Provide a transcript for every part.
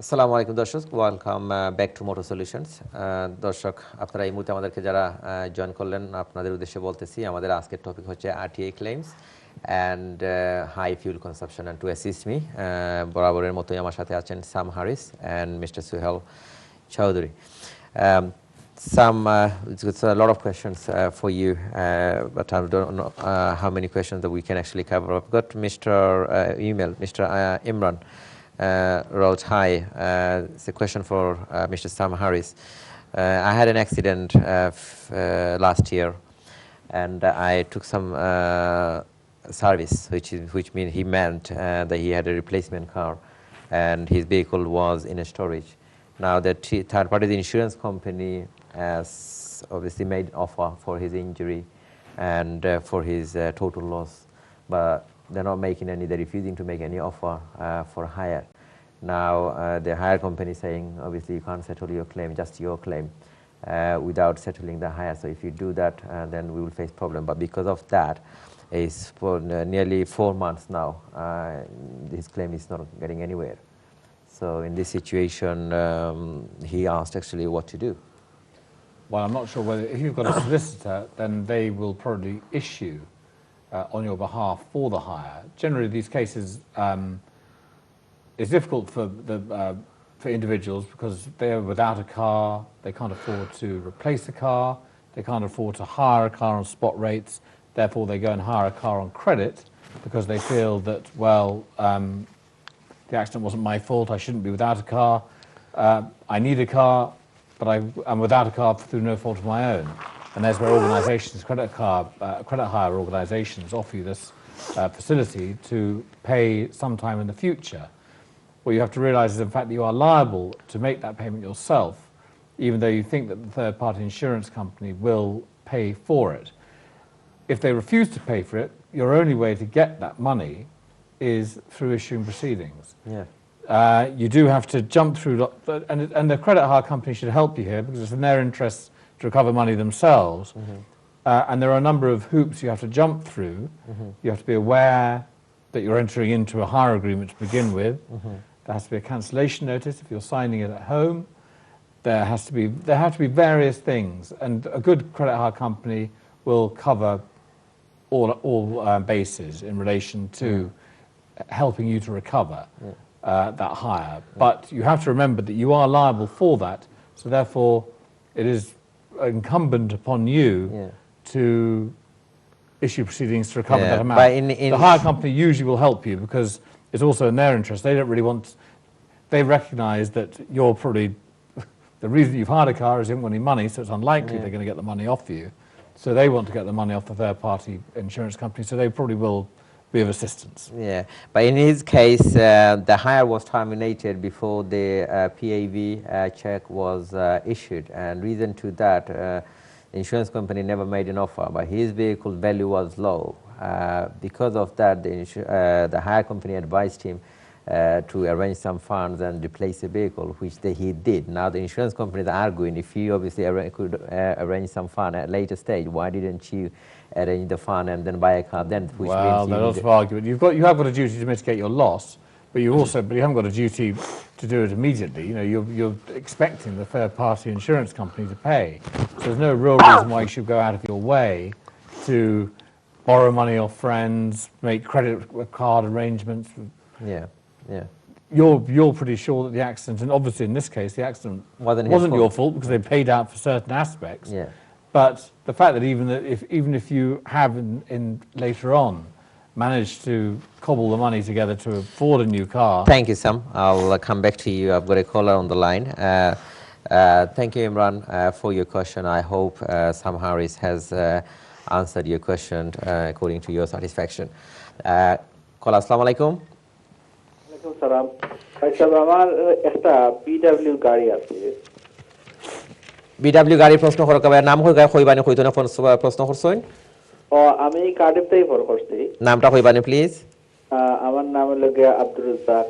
আসসালামু আলাইকুম দর্শক, welcome back to motor solutions. দর্শক, আপনারা এই মুহূর্তে আমাদেরকে যারা জয়েন করলেন, আপনাদের উদ্দেশ্যে বলতেছি আমাদের আজকের টপিক হচ্ছে RTI claims and high fuel consumption. And to assist me, বরাবরের মতোই আমার সাথে আছেন Sam Haris and mister Suhel Chowdhury. Some, it's a lot of questions for you, but I don't know how many questions that we can actually cover. I've got Mr. Email, Mr. Imran. Wrote, hi, it's a question for Mr. Sam Harris. I had an accident last year, and I took some service, which means he meant that he had a replacement car, and his vehicle was in a storage. Now the third party, the insurance company, has obviously made offer for his injury and for his total loss, but they're not making any, they're refusing to make any offer for hire. Now the hire company is saying, obviously you can't settle your claim, just your claim, without settling the hire. So if you do that, then we will face problem. But because of that, it's for nearly 4 months now, his claim is not getting anywhere. So in this situation, he asked actually what to do. Well, I'm not sure whether, if you've got a solicitor, then they will probably issue on your behalf for the hire. Generally, these cases, it's difficult for individuals because they're without a car, they can't afford to replace a car, they can't afford to hire a car on spot rates, therefore they go and hire a car on credit because they feel that, well, the accident wasn't my fault, I shouldn't be without a car, I need a car, but I'm without a car through no fault of my own. And there's where organisations, credit hire organisations offer you this facility to pay sometime in the future. What you have to realise is, in fact, that you are liable to make that payment yourself, even though you think that the third-party insurance company will pay for it. If they refuse to pay for it, your only way to get that money is through issuing proceedings. Yeah. You do have to jump through, and the credit hire company should help you here because it's in their interest to recover money themselves. And there are a number of hoops you have to jump through. You have to be aware that you're entering into a hire agreement to begin with. There has to be a cancellation notice if you're signing it at home. There have to be various things, and a good credit hire company will cover all bases in relation to helping you to recover that hire. But you have to remember that you are liable for that, so therefore it is incumbent upon you to issue proceedings to recover that amount. The hire company usually will help you because it's also in their interest. They don't really want, they recognise that you're probably, the reason you've hired a car is you haven't got any money, so it's unlikely they're going to get the money off you. So they want to get the money off the third party insurance company, so they probably will be of assistance. Yeah, but in his case, the hire was terminated before the PAV check was issued, and reason to that, the insurance company never made an offer, but his vehicle value was low. Because of that, the hire company advised him to arrange some funds and replace the vehicle, which he did. Now the insurance company is arguing, if he obviously could arrange some fund at a later stage, why didn't you arrange the fund and then buy a car then? Which well, means there's lots of argument. You have got a duty to mitigate your loss, but you haven't got a duty to do it immediately. You know, you're expecting the third-party insurance company to pay. So there's no real reason why you should go out of your way to borrow money off friends, make credit card arrangements. Yeah. You're pretty sure that the accident, and obviously in this case the accident wasn't your fault because they paid out for certain aspects. Yeah. But the fact that even if you have in later on managed to cobble the money together to afford a new car. Thank you, Sam. I'll come back to you. I've got a caller on the line. Thank you, Imran, for your question. I hope Sam Harris has answered your question according to your satisfaction. Caller, assalamu alaikum. সালাম ভাই সাহেব, আমার একটা BW গাড়ি আছে। BW গাড়ি প্রশ্ন করো কবে নাম কইবানি কইতনা প্রশ্ন করছইন? আমি কার্ডিফতেই ফোন করছি। নামটা কইবানি প্লিজ? আমার নাম হলো গিয়া আব্দুর রাজ্জাক।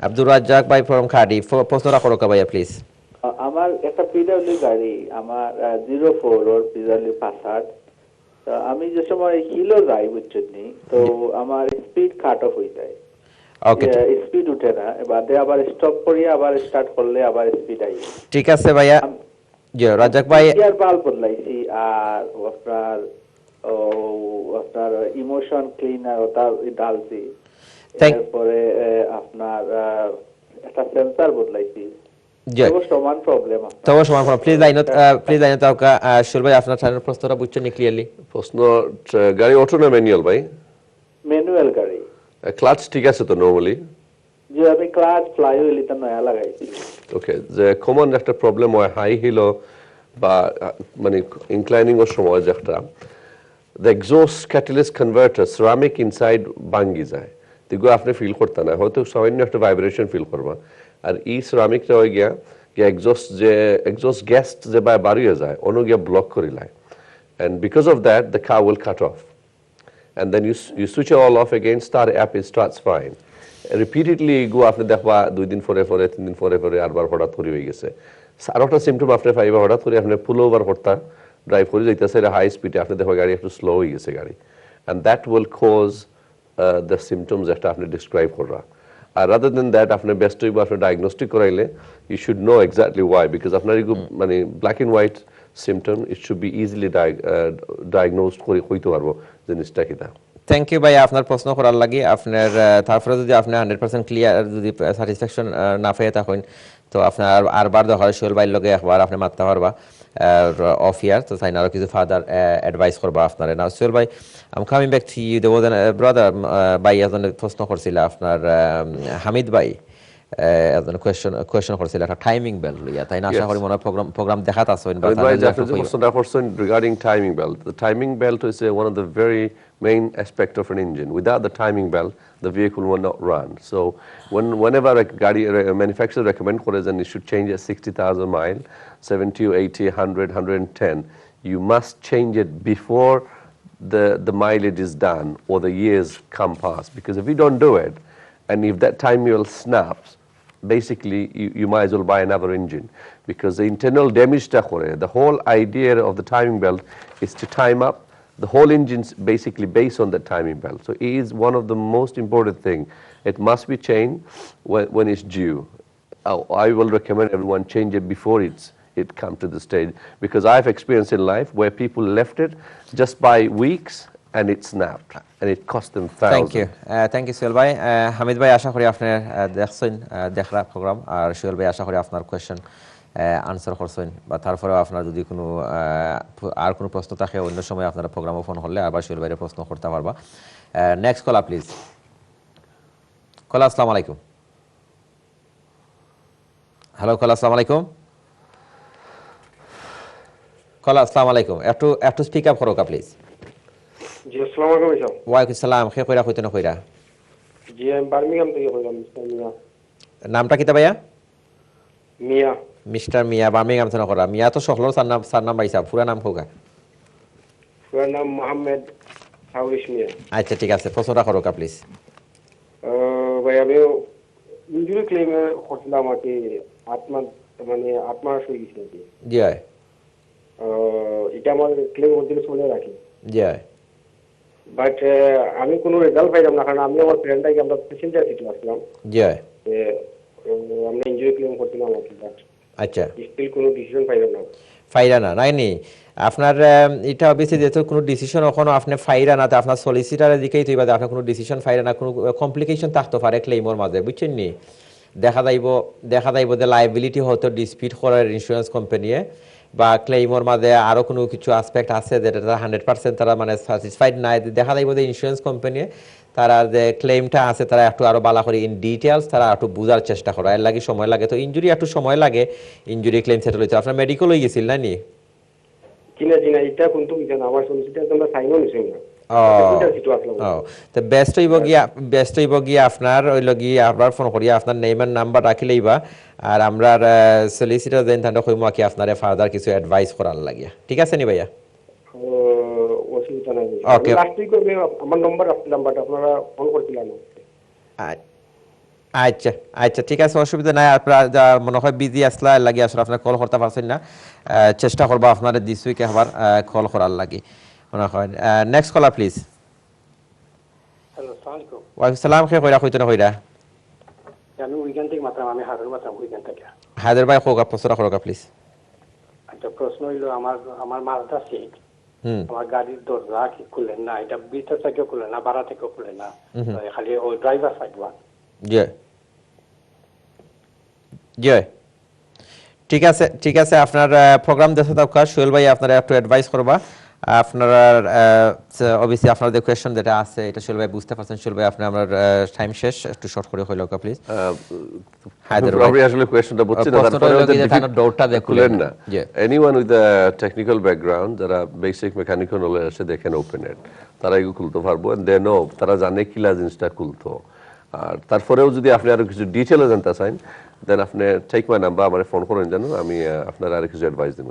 আব্দুর রাজ্জাক ভাই ফ্রম কার্ডিফ। প্রশ্নটা করো কবে প্লিজ? আমার একটা বিডব্লিউ গাড়ি, আমার 04 ওর বিডব্লিউ পাসার্ড। তো আমি যে সময় হিলো যাই বুঝছেন, তো আমার স্পিড কাট অফ হয়ে যায়। ওকে স্পিড উঠে না, বাদে আবার স্টপ করিয়ে আবার স্টার্ট করলে আবার স্পিড আই। ঠিক আছে ভাইয়া। জি রাজাক ভাই, গিয়ার বাল্ব বদলাইছি আর আপনার ইমোশন ক্লিনার ওটা ডালছি, এরপরে আপনার একটা সেন্সর বদলাইছি। জি সমান প্রবলেম। তো সমান প্লিজ লাইনত আউকা শুল ভাই আপনার ছাড়ার প্রশ্নটা বুঝছেন নি ক্লিয়ারলি? প্রশ্ন গাড়ি অটো না ম্যানুয়াল ভাই? ম্যানুয়াল গাড়ি। ক্লাচ ঠিক আছে তো নরমালি? যে আমি ক্লাচ ফ্লাইহুইল এটা নয়া লাগাইছি। ওকে, যে কমন একটা প্রবলেম হয় হাই হিল বা মানে ইনক্লাইনিং এর সময় যে একটা the exhaust catalyst converter ceramic inside ভাঙ্গি যায়, দেখো আপনি ফিল করতে না, হয়তো সামান্য একটা ভাইব্রেশন ফিল করবা, আর এই সিরামিকটা হয়ে গিয়া exhaust gas যে বাড়িয়ে যায় অন্য গিয়া ব্লক করে লাই, and because of that the car will cut off, and then you switch it all off again, start app, it starts fine. Repeatedly go আপনি দেখবা 2 দিন পরে 3 দিন পরে আরবার হঠাৎ করে হয়ে গেছে। আর একটা সিম্পটম আপনি পাইবা, হঠাৎ করে আপনি পুল ওভার করতা ড্রাইভ করে যাইতেছে হাই স্পিডে, আপনি দেখবা গাড়ি একটু স্লো হয়ে গেছে গাড়ি, and that will cause the symptoms যেটা আপনি ডিসক্রাইব করা। আর rather than that আপনি বেস্ট হইব আপনি diagnostic করাইলে, you should know exactly why, because আপনার মানে black and white symptom, it should be easily diagnosed করে হইতে পারবো জিনিসটা কিনা। থ্যাংক ইউ ভাই আপনার প্রশ্ন করার লাগি। আপনার তারপরে যদি আপনি 100% ক্লিয়ার যদি স্যাটিসফ্যাকশন না পেয়ে থাকেন তো আপনার আরবার দরকার সোহেল ভাইয়ের লগে একবার আপনি মারতে পারবা অফ ইয়ার, তো তাই না আরো কিছু ফার্দার অ্যাডভাইস করবা আপনারে। না সোহেল ভাই, I am coming back to you, Dev brother ভাই এজন প্রশ্ন করছিল আপনার হামিদ ভাই এজন কোয়েশ্চন করছিল একটা টাইমিং বেল লইয়া, তাই না? আশা করি মনে প্রোগ্রাম দেখাত আছেন বা regarding timing belt. The timing belt is one of the very main aspect of an engine. Without the timing belt, the vehicle will not run. So whenever a manufacturer recommend and it should change at 60,000 miles, 70 or 80, 100, 110, you must change it before the mileage is done or the years come past. Because if you don't do it, and if that time wheel snaps, basically you might as well buy another engine, because the internal damage the whole idea of the timing belt is to time up the whole engine's basically based on the timing belt. So it is one of the most important thing. It must be changed when it's due. I will recommend everyone change it before it come to the stage, because I've experienced in life where people left it just by weeks and it snapped and it cost them thousands. Thank you Sohel ভাই। হামিদ ভাই আশা করি আপনার দেখছেন দেখরা programme, আর সোহেল ভাই আশা করি আপনার question answer করছেন, বা তারপরেও আপনার যদি কোনো আর কোনো প্রশ্ন থাকে অন্য সময় আপনারা প্রোগ্রামে ফোন করলে আবার সোহেল ভাইয়ের প্রশ্ন করতে পারবা। Next collar please. কলার আসসালামু আলাইকুম। হ্যালো কলার আসসালামু আলাইকুম। কলার আসসালামু আলাইকুম, একটু স্পিক আপ করো প্লিজ। জি আসসালামু আলাইকুম ভাই। ওয়ালাইকুম সালাম, কে কইরা কইতে না কইরা? জি আমি বার্মিংহাম থেকে কইলাম, মিস্টার মিয়া। নামটা কিতা ভাইয়া? মিয়া। মিস্টার মিয়া, বার্মিংহাম থেকে করা। মিয়া তো সকলের সার নাম পাইছা, পুরা নাম কোকা? পুরা নাম মোহাম্মদ হাউরিশ মিয়া। আচ্ছা ঠিক আছে, প্রশ্নটা করো প্লিজ। ভাই আমি ইনজুরি ক্লেম করছিলাম আর কি, আত্মা হয়ে গেছে নাকি? জি হয়। এটা আমার ক্লেম করতে শুনে রাখি। জি হয়। বাট আমি কোনো রেজাল্ট পাইলাম না, কারণ আমি আমার ফ্রেন্ডটাকে আমরা প্যাসেঞ্জার সিটে আসলাম। জি হয়। আমরা ইনজুরি ক্লেম করছিলাম আর কি, বাট আচ্ছা স্টিল কোনো ডিসিশন পাইলাম না। ফাইরা না নাইনি আপনার এটা অবশ্যই যেহেতু কোনো ডিসিশন ওখানে আপনি ফাইরা না, তো আপনার সলিসিটারের দিকেই তুই বাদে আপনার কোনো ডিসিশন ফাইরা না, কোনো কমপ্লিকেশন থাকতে পারে ক্লেইমর মাঝে, বুঝছেন নি? দেখা যাইব যে লাইবিলিটি হয়তো ডিসপিউট করার ইন্স্যুরেন্স কোম্পানিয়ে, বা ক্লেইমর মাঝে আরও কোনো কিছু আসপেক্ট আছে যেটা 100% তারা মানে স্যাটিসফাইড নাই, দেখা যাইব যে ইন্স্যুরেন্স কোম্পানি তারা যে ক্লেমটা আছে তারা একটু আরো ভালো করে ইন ডিটেইলস তারা একটু বোঝার চেষ্টা করে, এর লাগে সময় লাগে। তো ইনজুরি একটু সময় লাগে, ইনজুরি ক্লেম সেটেল হইতে। আপনার মেডিকেল হয়ে গেছিল না নি? কিনা এটা কিন্তু আমার সলিসিটার তোমরা সাইনও নিছেন না। তো বেস্ট হইব গিয়া আপনার ওই লগি আবার ফোন করিয়া আপনার নেম এন্ড নাম্বার রাখিলেইবা, আর আমরা সলিসিটার দেন তান্ড কইমু কি আপনারে ফার্দার কিছু অ্যাডভাইস করার লাগিয়া। ঠিক আছে নি ভাইয়া? অসুবিধা নাই। ওকে, লাস্ট উইক আমার নাম্বার রাখছিলাম, বাট আপনারা ফোন করছিলেন না। আচ্ছা আচ্ছা ঠিক আছে, অসুবিধা নাই। আপনার মনে হয় বিজি আসলা লাগি আসলে আপনার কল করতে পারছেন না, চেষ্টা করবো আপনার দিস উইকে আবার কল করার লাগি মনে হয়। Next collar please. হ্যালো, আসসালামু আলাইকুম। ওয়ালাইকুম সালাম, কে কইরা কইতো না কইরা? আমি উইকেন্ড থেকে মাত্র আমি হারুর মাত্র উইকেন্ড থেকে হায়দার ভাই হোক প্রশ্ন করো প্লিজ একটা প্রশ্ন হইলো আমার মালটা সিট হুম আমার গাড়ির দরজা কি খুলেন না এটা ভিতর থেকে খুলে না বাড়া থেকে খুলে না খালি ওই ড্রাইভার সাইড ওয়ান জি জি ঠিক আছে আপনার প্রোগ্রাম দেখতে থাকা সোহেল ভাই আপনারা একটু অ্যাডভাইস করবা আপনারা অবভিয়াসলি আপনাদের কোয়েশ্চন যেটা আছে এটা সোহেল ভাই বুঝতে পারছেন সোহেল ভাই আপনি আমার টাইম শেষ একটু শর্ট করে হইলো প্লিজ হায়দার ভাই আমি আসলে কোয়েশ্চনটা বুঝছি না প্রশ্নটা তারপরে হলো ওদের কি যে তারা ডোরটা খুলেন না জি anyone with a technical background যারা বেসিক মেকানিক্যাল নলেজ আছে দে ক্যান ওপেন ইট তারা এগুলো খুলতে পারবো এন্ড দে নো তারা জানে কিলা জিনিসটা খুলতো আর তারপরেও যদি আপনি আরো কিছু ডিটেইলে জানতে চান দেন আপনি টেক মাই নাম্বার আমারে ফোন করেন জানো আমি আপনার আরো কিছু অ্যাডভাইস দিব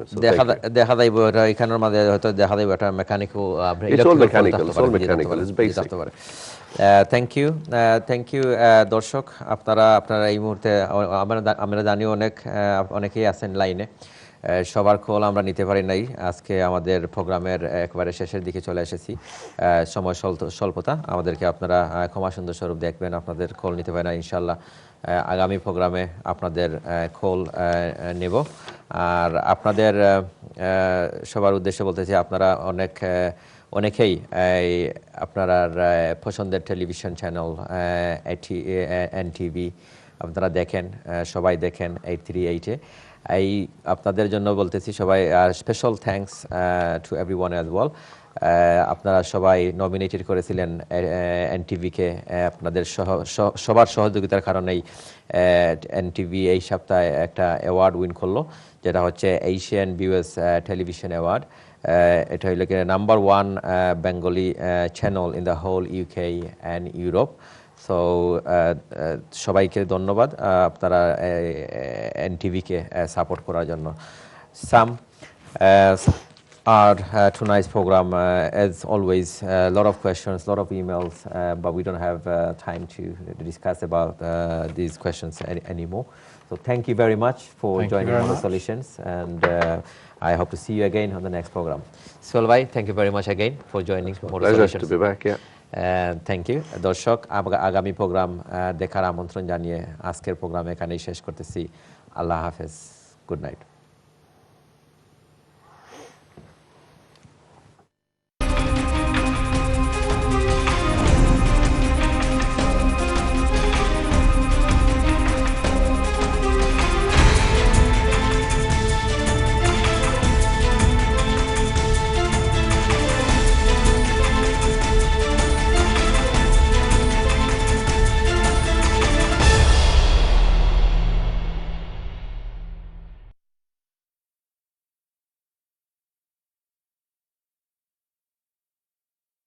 দেখা যাইব এটা এখানের মধ্যে হয়তো দেখা যাইব এটা mechanical It's all mechanical, it's basic. Thank you দর্শক আপনারা এই মুহূর্তে আমরা জানি অনেকেই আছেন লাইনে সবার কল আমরা নিতে পারি নাই আজকে আমাদের প্রোগ্রামের একবারে শেষের দিকে চলে এসেছি সময় স্বল্পতা আমাদেরকে আপনারা ক্ষমা সুন্দর স্বরূপ দেখবেন আপনাদের কল নিতে পারি না ইনশাল্লাহ আগামী প্রোগ্রামে আপনাদের কল নেব আর আপনাদের সবার উদ্দেশ্যে বলতেছি আপনারা অনেকেই আপনারা পছন্দের টেলিভিশন চ্যানেল এনটিভি আপনারা দেখেন সবাই দেখেন 838-এ এই আপনাদের জন্য বলতেছি সবাই special thanks to everyone as well আপনারা সবাই নমিনেটেড করেছিলেন এনটিভিকে আপনাদের সবার সহযোগিতার কারণেই এনটিভি এই সপ্তাহে একটা অ্যাওয়ার্ড উইন করলো যেটা হচ্ছে এশিয়ান ভিউয়ার্স টেলিভিশন অ্যাওয়ার্ড এটা হইল কি number 1 Bengali channel in the whole UK and Europe so সবাইকে ধন্যবাদ আপনারা এনটিভিকে সাপোর্ট করার জন্য some our tonight's program as always a lot of questions lot of emails but we don't have time to discuss about these questions anymore so thank you very much for joining Motor Solutions and I hope to see you again on the next program Sohel bhai thank you very much again for joining Motor Solutions to be back thank you দর্শক আগামী programme দেখার আমন্ত্রণ জানিয়ে আজকের programme এখানেই শেষ করতেছি আল্লাহ হাফেজ গুড নাইট